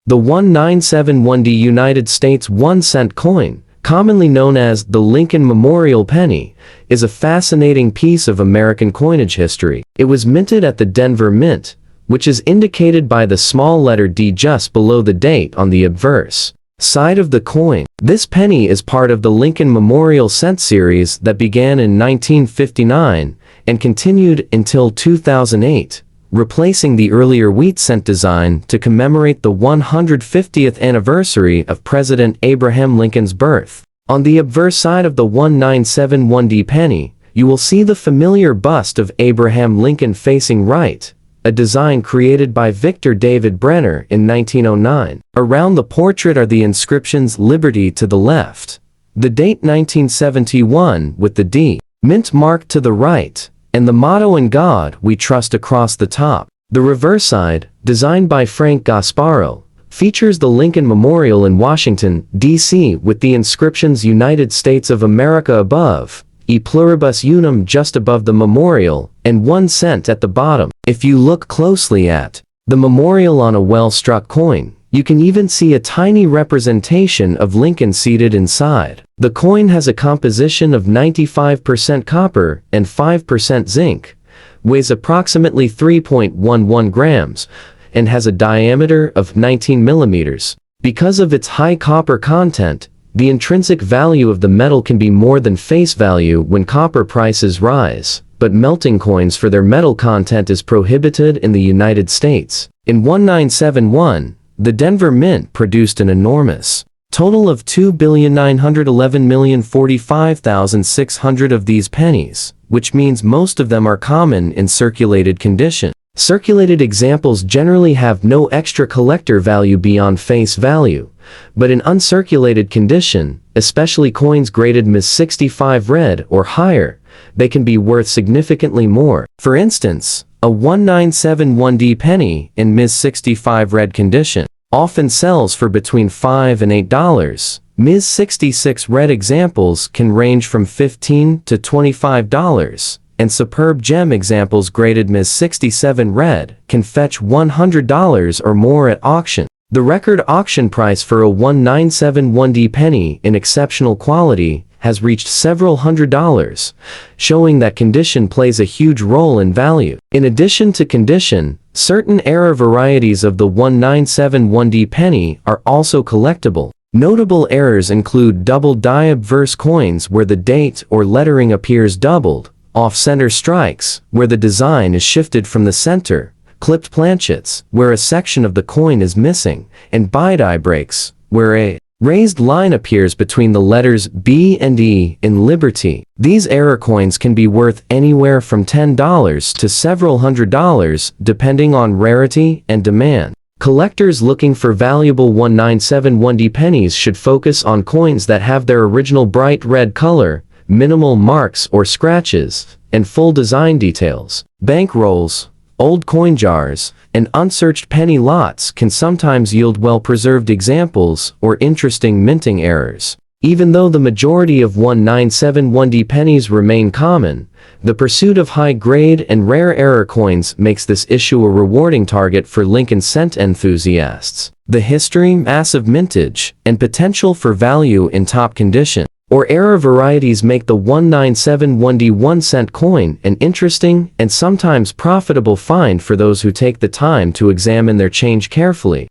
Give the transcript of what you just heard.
The 1971D United States 1-cent coin, commonly known as the Lincoln Memorial Penny, is a fascinating piece of American coinage history. It was minted at the Denver Mint, which is indicated by the small letter D just below the date on the obverse side of the coin. This penny is part of the Lincoln Memorial Cent series that began in 1959 and continued until 2008, replacing the earlier wheat cent design to commemorate the 150th anniversary of President Abraham Lincoln's birth. On the obverse side of the 1971D penny, you will see the familiar bust of Abraham Lincoln facing right, a design created by Victor David Brenner in 1909. Around the portrait are the inscriptions Liberty to the left, the date 1971 with the D Mint mark to the right, and the motto "In God We Trust" across the top. The reverse side, designed by Frank Gasparo, features the Lincoln Memorial in Washington, D.C. with the inscriptions United States of America above, E Pluribus Unum just above the memorial, and 1 cent at the bottom. If you look closely at the memorial on a well-struck coin, you can even see a tiny representation of Lincoln seated inside. The coin has a composition of 95% copper and 5% zinc, weighs approximately 3.11 grams, and has a diameter of 19 millimeters. Because of its high copper content, the intrinsic value of the metal can be more than face value when copper prices rise, but melting coins for their metal content is prohibited in the United States. In 1971, the Denver Mint produced an enormous total of 2,911,045,600 of these pennies, which means most of them are common in circulated condition. Circulated examples generally have no extra collector value beyond face value, but in uncirculated condition, especially coins graded Ms. 65 red or higher, they can be worth significantly more. For instance, a 1971D penny in Ms. 65 red condition often sells for between $5 and $8. Ms. 66 red examples can range from $15 to $25, and superb gem examples graded Ms. 67 red can fetch $100 or more at auction. The record auction price for a 1971D penny in exceptional quality has reached several $100s, showing that condition plays a huge role in value. In addition to condition, certain era varieties of the 1971D penny are also collectible. Notable errors include double die obverse coins where the date or lettering appears doubled, off-center strikes, where the design is shifted from the center, clipped planchets, where a section of the coin is missing, and bi-die breaks, where a raised line appears between the letters B and E in Liberty. These error coins can be worth anywhere from $10 to several $100s, depending on rarity and demand. Collectors looking for valuable 1971D pennies should focus on coins that have their original bright red color, minimal marks or scratches, and full design details. Bankrolls, old coin jars, and unsearched penny lots can sometimes yield well-preserved examples or interesting minting errors. Even though the majority of 1971D pennies remain common, the pursuit of high-grade and rare error coins makes this issue a rewarding target for Lincoln cent enthusiasts. The history, massive mintage, and potential for value in top condition or error varieties make the 1971D 1-cent coin an interesting and sometimes profitable find for those who take the time to examine their change carefully.